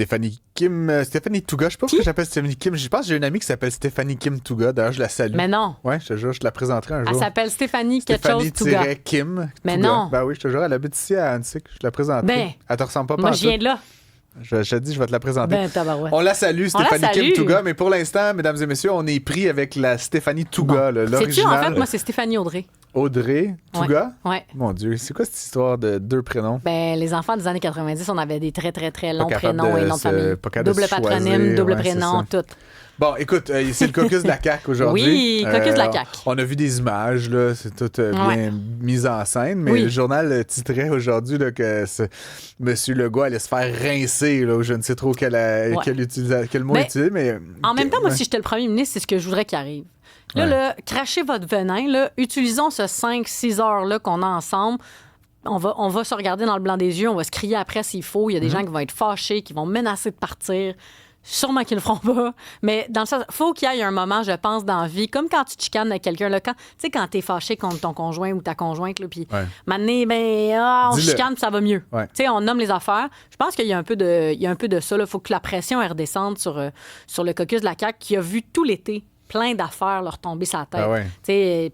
Stéphanie Touga. Je sais pas pourquoi j'appelle Stéphanie Kim. Je pense que j'ai une amie qui s'appelle Stéphanie Kim Touga. D'ailleurs, je la salue. Mais non. Ouais, je te jure, je te la présenterai un jour. Elle s'appelle Stéphanie quelque chose Touga. Kim. Mais Touga. non. Ben oui, je te jure, elle habite ici à Annecy. Je te la présenterai. Ben, elle te ressemble pas moi, je viens de là. Je te dis, je vais te la présenter. Ben, tabarouette. On la salue, Stéphanie Kim Touga, mais pour l'instant, mesdames et messieurs, on est pris avec la Stéphanie Touga, l'original. Sais-tu, en fait, moi, c'est Stéphanie Audrey. Audrey Touga? Ouais. Mon Dieu, c'est quoi cette histoire de deux prénoms? Ben, les enfants des années 90, on avait des très, très, très longs prénoms et noms de famille. Double patronyme, double prénom, tout. Bon, écoute, c'est le caucus de la CAQ aujourd'hui. Oui, caucus de la CAQ. On a vu des images, là, c'est tout bien mis en scène, mais le journal titrait aujourd'hui là, que M. Legault allait se faire rincer, là, je ne sais trop quel mot utiliser, mais... En même temps, moi, si j'étais le premier ministre, c'est ce que je voudrais qu'il arrive. Là, crachez votre venin, là, utilisons ce 5-6 heures-là qu'on a ensemble. On va se regarder dans le blanc des yeux, on va se crier après s'il faut. Il y a des gens qui vont être fâchés, qui vont menacer de partir. Sûrement qu'ils le feront pas. Mais dans le sens, faut qu'il y ait un moment, je pense, dans la vie, comme quand tu te chicanes avec quelqu'un, là, tu sais, quand t'es fâché contre ton conjoint ou ta conjointe, puis maintenant, on chicane, puis ça va mieux. Ouais. Tu sais, on nomme les affaires. Je pense qu'il y a un peu de ça. Il faut que la pression elle redescende sur le caucus de la CAQ qui a vu tout l'été plein d'affaires leur tomber sur la tête. Ah ouais. Tu sais,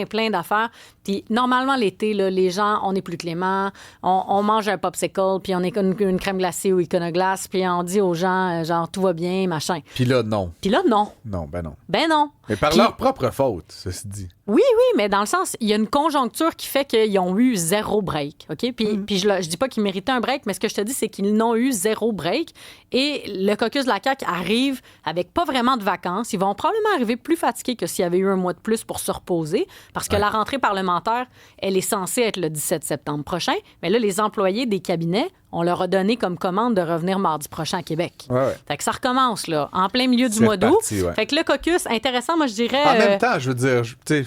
plein d'affaires. Puis normalement, l'été, là, les gens, on est plus clément, on mange un popsicle, puis on est une crème glacée ou Iconoglace, puis on dit aux gens, genre, tout va bien, machin. Puis là, non. Non. Ben non. Mais par leur propre faute, ceci dit. Oui, mais dans le sens, il y a une conjoncture qui fait qu'ils ont eu zéro break, OK? Puis je dis pas qu'ils méritaient un break, mais ce que je te dis, c'est qu'ils n'ont eu zéro break. Et le caucus de la CAQ arrive avec pas vraiment de vacances. Ils vont probablement arriver plus fatigués que s'il y avait eu un mois de plus pour se reposer, parce que la rentrée parlementaire, elle est censée être le 17 septembre prochain. Mais là, les employés des cabinets, on leur a donné comme commande de revenir mardi prochain à Québec. Ouais. Fait que ça recommence, là, en plein milieu du mois d'août. Fait que le caucus, intéressant, moi, je dirais... En même temps, je veux dire, tu sais...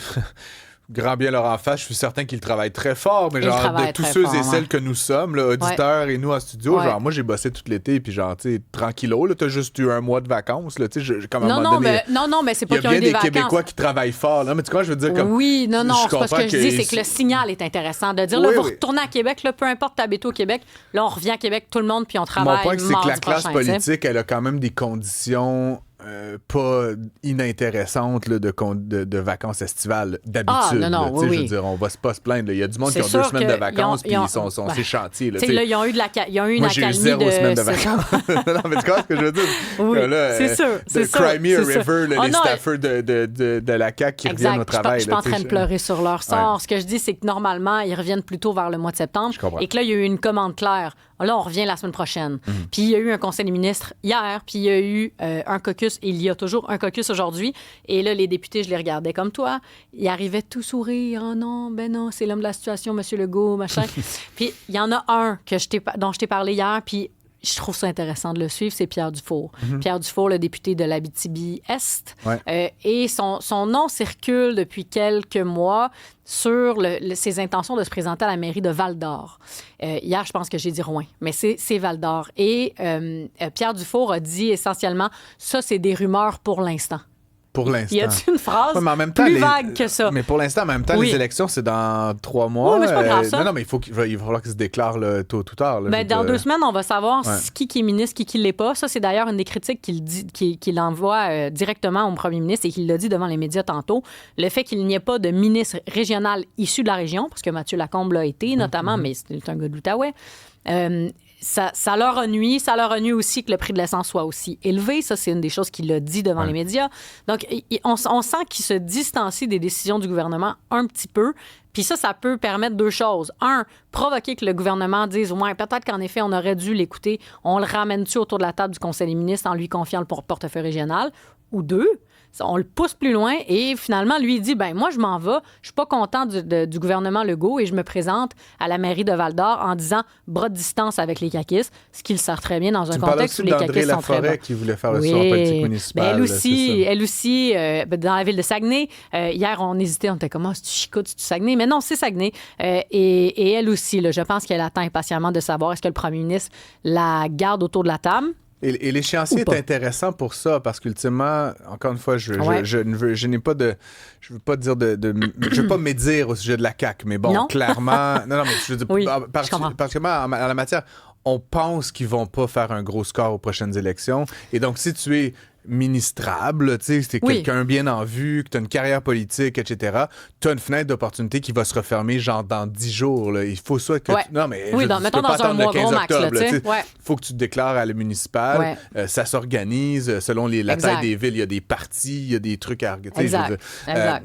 Grand bien leur en face, je suis certain qu'ils travaillent très fort, mais genre de tous ceux et celles que nous sommes, là, auditeurs et nous en studio, genre moi j'ai bossé tout l'été puis genre tu sais tranquillo, là t'as juste eu un mois de vacances, là tu sais comme à un moment donné. Non, mais c'est pas qu'il y a eu Il des y a bien des vacances. Québécois qui travaillent fort, là, mais tu vois je veux dire comme oui, non, c'est pas ce que je dis, c'est que le signal est intéressant de dire là vous retournez à Québec, là peu importe t'habites au Québec, là on revient à Québec tout le monde puis on travaille. Mon point c'est que la classe prochain, politique, elle a quand même des conditions pas inintéressantes là, de vacances estivales d'habitude. Je veux dire, on va pas se plaindre. Il y a du monde qui ont 2 semaines de vacances puis ils sont ces chantiers. Là, ils ont eu une accalmie moi, j'ai eu 0 semaines de vacances. Non, mais tu vois ce que je veux dire? Oui, c'est sûr. Crimea River, les staffers de la CAQ qui reviennent au travail. Je suis pas en train de pleurer sur leur sort. Ouais. Ce que je dis, c'est que normalement, ils reviennent plutôt vers le mois de septembre. Et que là, il y a eu une commande claire. Là, on revient la semaine prochaine. Puis il y a eu un conseil des ministres hier, puis il y a eu un caucus. Il y a toujours un caucus aujourd'hui. Et là, les députés, je les regardais comme toi. Ils arrivaient tout sourire. Oh non, ben non, c'est l'homme de la situation, M. Legault, machin. Puis il y en a un dont je t'ai parlé hier, puis je trouve ça intéressant de le suivre, c'est Pierre Dufour. Pierre Dufour, le député de l'Abitibi-Est. Ouais. Et son nom circule depuis quelques mois sur ses intentions de se présenter à la mairie de Val-d'Or. Hier, je pense que j'ai dit Rouyn, mais c'est Val-d'Or. Et Pierre Dufour a dit essentiellement, ça, c'est des rumeurs pour l'instant. Pour l'instant. Y a-t-il une phrase plus vague que ça? Mais pour l'instant, en même temps, les élections, c'est dans 3 mois. Oui, mais c'est pas grave, ça. Non, mais il va falloir qu'ils se déclarent tôt ou tard. Là, dans 2 semaines, on va savoir qui est ministre, qui l'est pas. Ça, c'est d'ailleurs une des critiques qu'il envoie directement au premier ministre et qu'il l'a dit devant les médias tantôt. Le fait qu'il n'y ait pas de ministre régional issu de la région, parce que Mathieu Lacombe l'a été, notamment, mais c'est un gars de l'Outaouais. Ça leur a nuit. Ça leur a nuit aussi que le prix de l'essence soit aussi élevé. Ça, c'est une des choses qu'il a dit devant les médias. Donc, on sent qu'il se distancie des décisions du gouvernement un petit peu. Puis ça peut permettre 2 choses. 1, provoquer que le gouvernement dise « Ouais, peut-être qu'en effet, on aurait dû l'écouter. On le ramène-tu autour de la table du Conseil des ministres en lui confiant le portefeuille régional? » Ou 2, on le pousse plus loin et finalement, lui, il dit, ben moi, je m'en vais. Je suis pas content du gouvernement Legault et je me présente à la mairie de Val-d'Or en disant bras de distance avec les caquistes, ce qui le sert très bien dans un contexte où les caquistes sont très bons. Qui voulait faire le soir politique municipal. Elle aussi, dans la ville de Saguenay. Hier, on hésitait, on était comme, c'est-tu Chicoute, c'est-tu Saguenay? Mais non, c'est Saguenay. Et elle aussi, là, je pense qu'elle attend impatiemment de savoir est-ce que le premier ministre la garde autour de la table. Et l'échéancier est intéressant pour ça, parce qu'ultimement, encore une fois, je n'ai pas de... Je veux pas dire je veux pas médire au sujet de la CAQ, mais bon, clairement... Non, mais je veux dire, particulièrement en la matière, on pense qu'ils vont pas faire un gros score aux prochaines élections. Et donc, si tu es ministrable, tu sais, c'est quelqu'un bien en vue, que tu as une carrière politique, etc., tu as une fenêtre d'opportunité qui va se refermer genre dans 10 jours. Là. Il faut soit que... Non, mais mettons dans un mois gros max. Il faut que tu te déclares à la municipale. Ça s'organise selon la taille des villes. Il y a des partis, il y a des trucs à...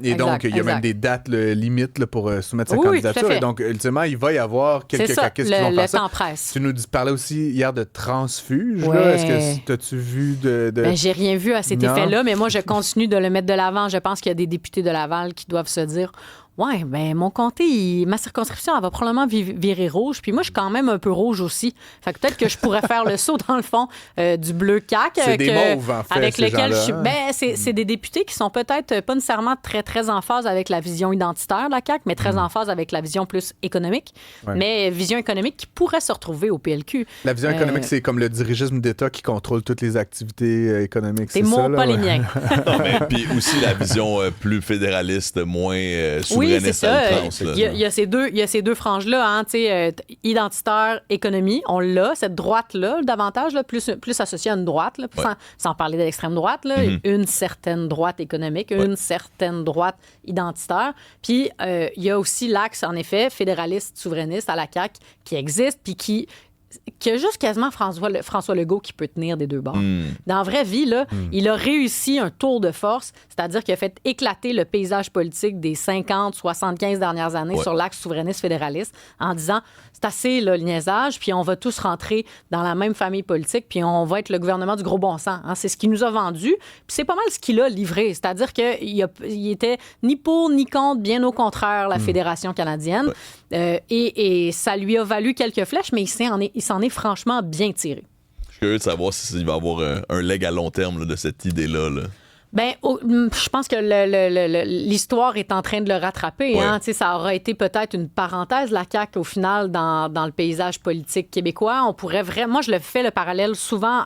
Et donc, il y a même des dates limites pour soumettre sa candidature. Et donc, ultimement, il va y avoir quelques caucus qui vont faire ça. Le temps presse. Tu nous parlais aussi hier de transfuge. Est-ce que t'as-tu vu de... j'ai rien vu à cet effet-là, mais moi, je continue de le mettre de l'avant. Je pense qu'il y a des députés de Laval qui doivent se dire ouais, ben mon comté, ma circonscription, elle va probablement virer rouge. Puis moi, je suis quand même un peu rouge aussi. Fait que peut-être que je pourrais faire le saut, dans le fond, du bleu CAQ. C'est des mauves, en fait, avec lesquels je suis. Ben, c'est des députés qui sont peut-être pas nécessairement très, très en phase avec la vision identitaire de la CAQ, mais très en phase avec la vision plus économique. Mais vision économique qui pourrait se retrouver au PLQ. La vision économique, c'est comme le dirigisme d'État qui contrôle toutes les activités économiques. C'est mots, pas les miens. Non, mais puis aussi la vision plus fédéraliste, moins souverainiste à outrance. Il y a ces deux franges-là, hein, identitaire, économie, on l'a, cette droite-là, davantage, là, plus associée à une droite, là, sans parler de l'extrême droite, là, une certaine droite économique, une certaine droite identitaire. Puis il y a aussi l'axe, en effet, fédéraliste, souverainiste à la CAQ qui existe, puis qui a juste quasiment François Legault qui peut tenir des deux bords. Dans la vraie vie, là, il a réussi un tour de force, c'est-à-dire qu'il a fait éclater le paysage politique des 50, 75 dernières années sur l'axe souverainiste-fédéraliste en disant c'est assez là, le niaisage, puis on va tous rentrer dans la même famille politique, puis on va être le gouvernement du gros bon sens. Hein. C'est ce qu'il nous a vendu, puis c'est pas mal ce qu'il a livré. C'est-à-dire qu'il était ni pour ni contre, bien au contraire, la Fédération canadienne. Et ça lui a valu quelques flèches, mais il s'en est franchement bien tiré. Je suis curieux de savoir s'il va y avoir un leg à long terme là, de cette idée-là. Là. Ben, je pense que l'histoire est en train de le rattraper. Hein? Ça aura été peut-être une parenthèse, la CAQ, au final, dans le paysage politique québécois. On pourrait vraiment... Moi, je le fais le parallèle souvent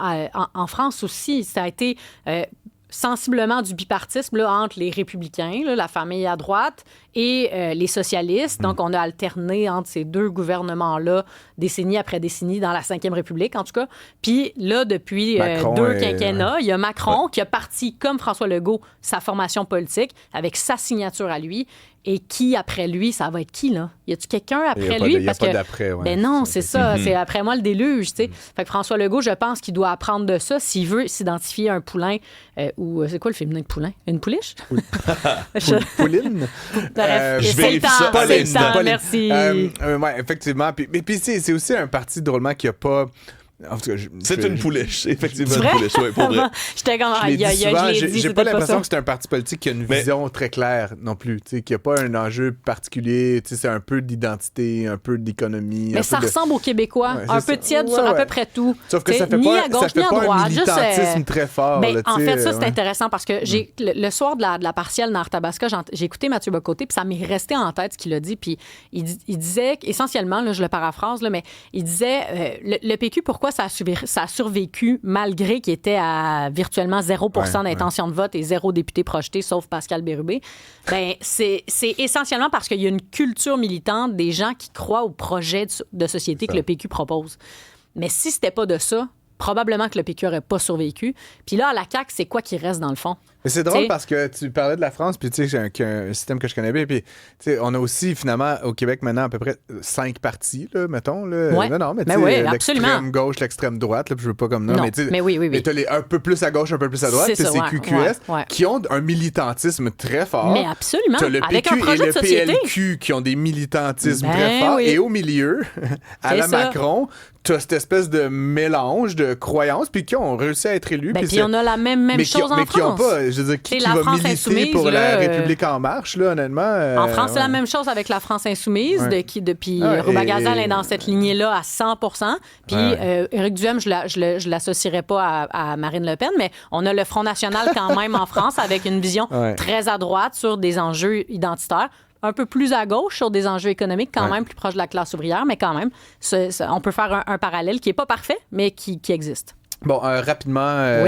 en France aussi. Ça a été... sensiblement du bipartisme là, entre les républicains, là, la famille à droite, et les socialistes. Donc, on a alterné entre ces deux gouvernements-là décennie après décennie dans la Ve République, en tout cas. Puis là, depuis deux quinquennats, il y a Macron qui a parti, comme François Legault, sa formation politique, avec sa signature à lui. Et qui, après lui, ça va être qui, là? Y a-tu quelqu'un après lui? Il n'y a pas d'après, Ben non, c'est ça. C'est après moi le déluge, tu sais. Fait que François Legault, je pense qu'il doit apprendre de ça s'il veut s'identifier à un poulin ou... c'est quoi le féminin de poulin? Une pouliche? Pouline? Je vérifie ça. Pauline, merci. Ouais, effectivement. Puis c'est aussi un parti drôlement qui n'a pas... En tout cas, c'est une pouliche, effectivement. Une pouliche, oui, pour vrai. J'étais comme, j'ai pas l'impression que c'est un parti politique qui a une vision très claire non plus, qui n'a pas un enjeu particulier. C'est un peu d'identité, un peu d'économie. Mais ça ressemble aux Québécois, un peu tiède sur à peu près tout. Sauf que ça fait ni pas, à gauche, ni à droite. Un militantisme très fort. Ben, en fait, ça, c'est intéressant parce que le soir de la partielle dans Arthabasca, j'ai écouté Mathieu Bocoté, puis ça m'est resté en tête ce qu'il a dit. Puis il disait, essentiellement, là, je le paraphrase, là, mais il disait le PQ, pourquoi ça a survécu malgré qu'il était à virtuellement 0% d'intention de vote et 0 député projeté, sauf Pascal Bérubé. Ben, c'est essentiellement parce qu'il y a une culture militante des gens qui croient au projet de société que le PQ propose. Mais si c'était pas de ça, probablement que le PQ n'aurait pas survécu. Puis là, à la CAQ, c'est quoi qui reste dans le fond? Mais c'est drôle parce que tu parlais de la France, puis tu sais, j'ai un système que je connais bien, puis tu sais, on a aussi finalement au Québec maintenant à peu près 5 partis, là, mettons. Là. Ouais. Non, mais tu sais, l'extrême gauche, l'extrême droite, là, je veux pas comme non, mais tu sais, mais t'as un peu plus à gauche, un peu plus à droite, puis c'est QQS qui ont un militantisme très fort. Mais absolument. T'as le PQ un projet et le PLQ qui ont des militantismes très forts, et au milieu, à la Macron, t'as cette espèce de mélange de croyances, puis qui ont réussi à être élus. Puis on a la même chose en France. Mais qui n'ont pas, je veux dire, qui va militer pour la République en marche, là, honnêtement. En France, c'est la même chose avec la France insoumise, depuis Rouba-Gazal est dans cette lignée-là à 100%. Puis Éric Duhem, je l'associerais pas à Marine Le Pen, mais on a le Front national quand même en France avec une vision très à droite sur des enjeux identitaires. Un peu plus à gauche sur des enjeux économiques, quand même plus proche de la classe ouvrière, mais quand même, on peut faire un parallèle qui n'est pas parfait, mais qui existe. Bon, rapidement,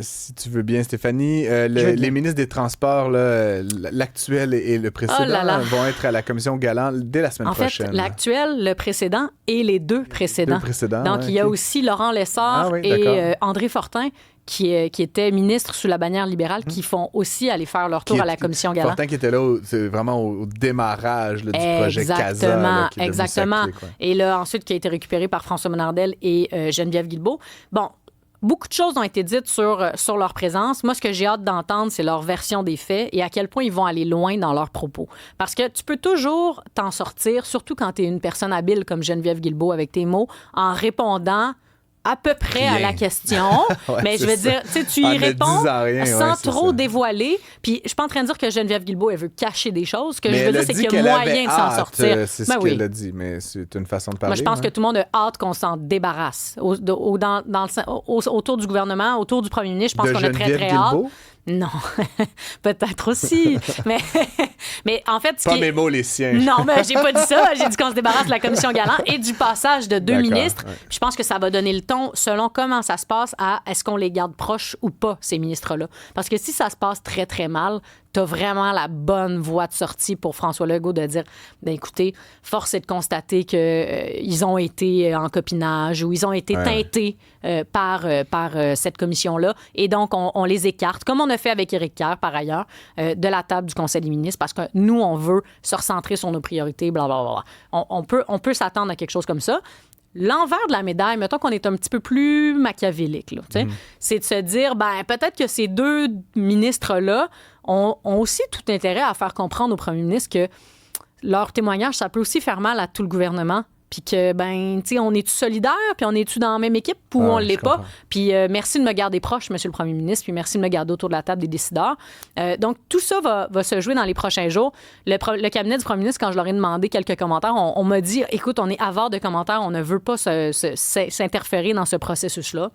si tu veux bien, Stéphanie, les ministres des Transports, là, l'actuel et le précédent, vont être à la commission Galland dès la semaine prochaine. En fait, l'actuel, le précédent et les deux précédents. Donc, il y a aussi Laurent Lessard et André Fortin qui étaient ministres sous la bannière libérale, qui font aussi aller faire leur tour à la commission Galland. Fortin qui était là c'est vraiment au démarrage là, du projet CASA. Exactement. Et là, ensuite, qui a été récupéré par François Bonnardel et Geneviève Guilbeault. Bon, beaucoup de choses ont été dites sur leur présence. Moi, ce que j'ai hâte d'entendre, c'est leur version des faits et à quel point ils vont aller loin dans leurs propos. Parce que tu peux toujours t'en sortir, surtout quand tu es une personne habile comme Geneviève Guilbeault avec tes mots, en répondant à peu près à la question. Mais je veux dire, tu y réponds sans trop dévoiler. Puis je suis pas en train de dire que Geneviève Guilbeault, elle veut cacher des choses. Ce que je veux dire, c'est qu'il y a moyen de s'en sortir. C'est ce qu'elle a dit, mais c'est une façon de parler. Moi, je pense que tout le monde a hâte qu'on s'en débarrasse. Autour du gouvernement, autour du premier ministre, je pense qu'on a très, très hâte. Non, peut-être aussi. mais en fait... Pas mes mots, les siens. Non, mais j'ai pas dit ça. J'ai dit qu'on se débarrasse de la commission Galland et du passage de deux ministres. Ouais. Je pense que ça va donner le ton selon comment ça se passe à est-ce qu'on les garde proches ou pas, ces ministres-là. Parce que si ça se passe très, très mal, t'as vraiment la bonne voie de sortie pour François Legault de dire, ben écoutez, force est de constater qu'ils ont été en copinage ou ils ont été teintés par cette commission-là. Et donc, on les écarte, comme on a fait avec Éric Kerr, par ailleurs, de la table du Conseil des ministres, parce que nous, on veut se recentrer sur nos priorités, blablabla. On peut s'attendre à quelque chose comme ça. L'envers de la médaille, mettons qu'on est un petit peu plus machiavélique, là, c'est de se dire, ben peut-être que ces deux ministres-là ont aussi tout intérêt à faire comprendre au premier ministre que leur témoignage, ça peut aussi faire mal à tout le gouvernement. Puis que, ben, tu sais, on est-tu solidaire, puis on est-tu dans la même équipe, ou on l'est pas. Puis merci de me garder proche, monsieur le premier ministre, puis merci de me garder autour de la table des décideurs. Donc, tout ça va se jouer dans les prochains jours. Le cabinet du premier ministre, quand je leur ai demandé quelques commentaires, on m'a dit, écoute, on est avare de commentaires, on ne veut pas s'interférer dans ce processus-là.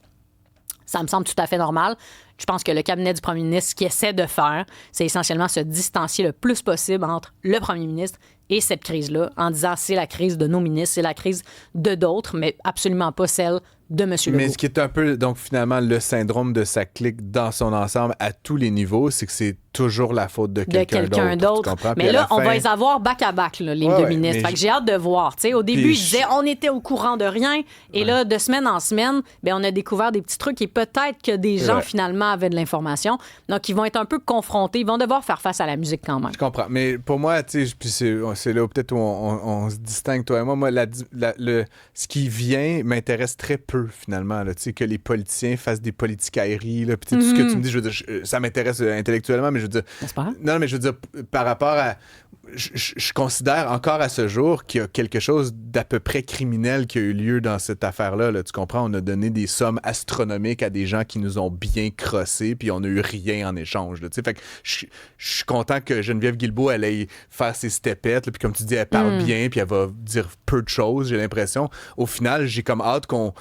Ça me semble tout à fait normal. Je pense que le cabinet du premier ministre, ce qu'il essaie de faire, c'est essentiellement se distancier le plus possible entre le premier ministre et cette crise-là, en disant c'est la crise de nos ministres, c'est la crise de d'autres, mais absolument pas celle de M. Legault. Mais ce qui est un peu, donc finalement, le syndrome de sa clique dans son ensemble à tous les niveaux, c'est que c'est toujours la faute de quelqu'un d'autre. Mais là, on va les avoir back-à-back, là, les deux ministres. Fait que j'ai hâte de voir. T'sais, au début, ils disaient on était au courant de rien. Et là, de semaine en semaine, ben, on a découvert des petits trucs et peut-être que des gens, finalement, avaient de l'information. Donc, ils vont être un peu confrontés. Ils vont devoir faire face à la musique quand même. Je comprends. Mais pour moi, c'est là peut-être où on se distingue, toi et moi. Moi, ce qui vient m'intéresse très peu, finalement. Là, que les politiciens fassent des politicailleries. Là, tout ce que tu me dis, je veux dire, ça m'intéresse intellectuellement, mais je veux dire... Non, mais je veux dire, par rapport à... Je considère encore à ce jour qu'il y a quelque chose d'à peu près criminel qui a eu lieu dans cette affaire-là. Là, tu comprends? On a donné des sommes astronomiques à des gens qui nous ont bien crossés, puis on n'a eu rien en échange. Là, fait que je suis content que Geneviève Guilbeault, elle aille faire ses stepettes, puis comme tu dis, elle parle bien, puis elle va dire peu de choses, j'ai l'impression. Au final, j'ai comme hâte qu'on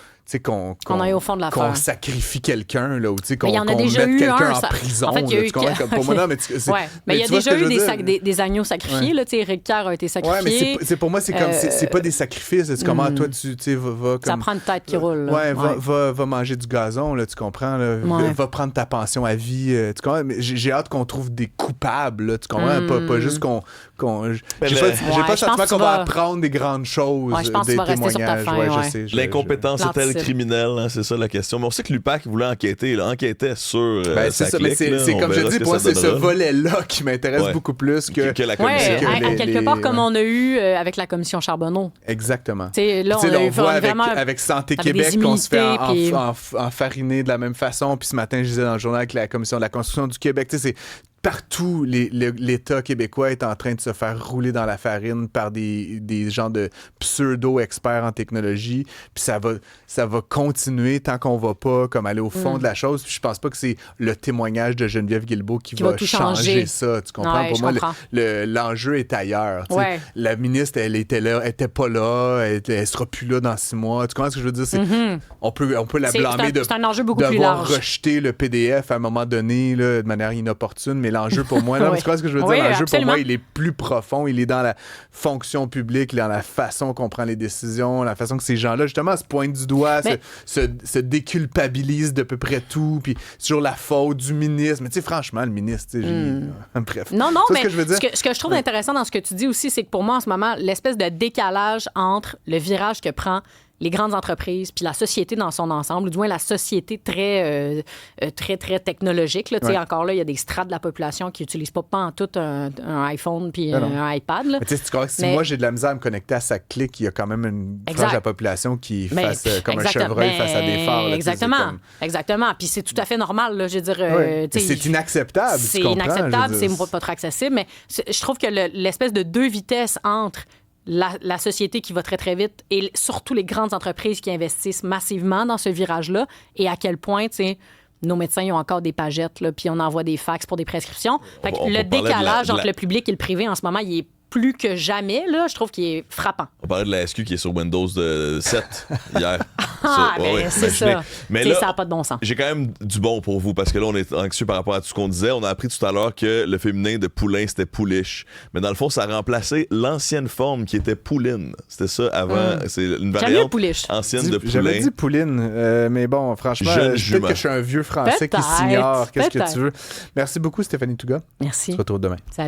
aille au fond de l'affaire. Qu'on sacrifie quelqu'un, là, ou qu'on mette quelqu'un en prison. En fait, il y a eu... Pour moi, non, mais il y a déjà eu des agneaux sacrifiés. Là, Éric Kerr a été sacrifié. Mais pour moi, c'est comme c'est pas des sacrifices. C'est comment toi, tu vas comme... Ça prend une tête qui roule. Va manger du gazon, là, tu comprends? Là, va prendre ta pension à vie. Tu comprends? Mais j'ai hâte qu'on trouve des coupables, là, tu comprends? Pas juste qu'on... J'ai pas le sentiment qu'on va apprendre des grandes choses, des témoignages. L'incompétence est-elle criminelle? Hein, c'est ça la question. Mais on sait que l'UPAC voulait enquêter, enquêtait sur sa clique. C'est comme je dis, pour moi, c'est ce volet-là qui m'intéresse beaucoup plus que la commission. À quelque part, comme on a eu avec la commission Charbonneau. Exactement. Là, on voit avec Santé Québec qu'on se fait enfariner de la même façon. Puis ce matin, je disais dans le journal que la commission de la construction du Québec, c'est... Partout, l'État québécois est en train de se faire rouler dans la farine par des gens de pseudo-experts en technologie. Puis ça va continuer tant qu'on va pas comme aller au fond de la chose. Puis je pense pas que c'est le témoignage de Geneviève Guilbeault qui va changer ça. Tu comprends? Pour moi, l'enjeu est ailleurs. Ouais. La ministre, elle était pas là. Elle sera plus là dans 6 mois. Tu comprends ce que je veux dire? On peut la blâmer c'est un enjeu beaucoup plus large. Rejeter le PDF à un moment donné là, de manière inopportune, mais l'enjeu pour moi, là, tu vois ce que je veux dire? Oui, l'enjeu absolument. pour moi, il est plus profond. Il est dans la fonction publique, dans la façon qu'on prend les décisions, la façon que ces gens-là, justement, se pointent du doigt, se déculpabilisent de peu près tout, puis sur la faute du ministre. Mais tu sais, franchement, le ministre, bref. Non, c'est mais ce que je veux dire. Ce que je trouve intéressant dans ce que tu dis aussi, c'est que pour moi, en ce moment, l'espèce de décalage entre le virage que prend les grandes entreprises puis la société dans son ensemble, ou du moins la société très, très technologique. Là, encore là, il y a des strates de la population qui n'utilisent pas en tout un iPhone puis un iPad. Là. Mais tu crois que si moi, j'ai de la misère à me connecter à sa clique, il y a quand même une frange de la population qui fasse comme un chevreuil face à des phares. Là, exactement. Puis c'est tout à fait normal. Là, je veux dire, c'est inacceptable. C'est inacceptable, c'est pas trop accessible, mais je trouve que l'espèce de deux vitesses entre la société qui va très, très vite et surtout les grandes entreprises qui investissent massivement dans ce virage-là et à quel point, tu sais, nos médecins ils ont encore des pagettes, là, puis on envoie des fax pour des prescriptions. Fait que le décalage entre le public et le privé, en ce moment, il est plus que jamais, là, je trouve qu'il est frappant. On parlait de la SQ qui est sur Windows 7 hier. C'est ça. Mais là, ça n'a pas de bon sens. J'ai quand même du bon pour vous, parce que là, on est anxieux par rapport à tout ce qu'on disait. On a appris tout à l'heure que le féminin de poulain, c'était pouliche. Mais dans le fond, ça a remplacé l'ancienne forme qui était pouline. C'était ça avant. C'est une variante ancienne de poulain. J'avais dit pouline, mais bon, franchement, peut-être que je suis un vieux français qui s'ignore. Qu'est-ce que tu veux? Merci beaucoup, Stéphanie Touga. Merci. On se retrouve demain. Salut.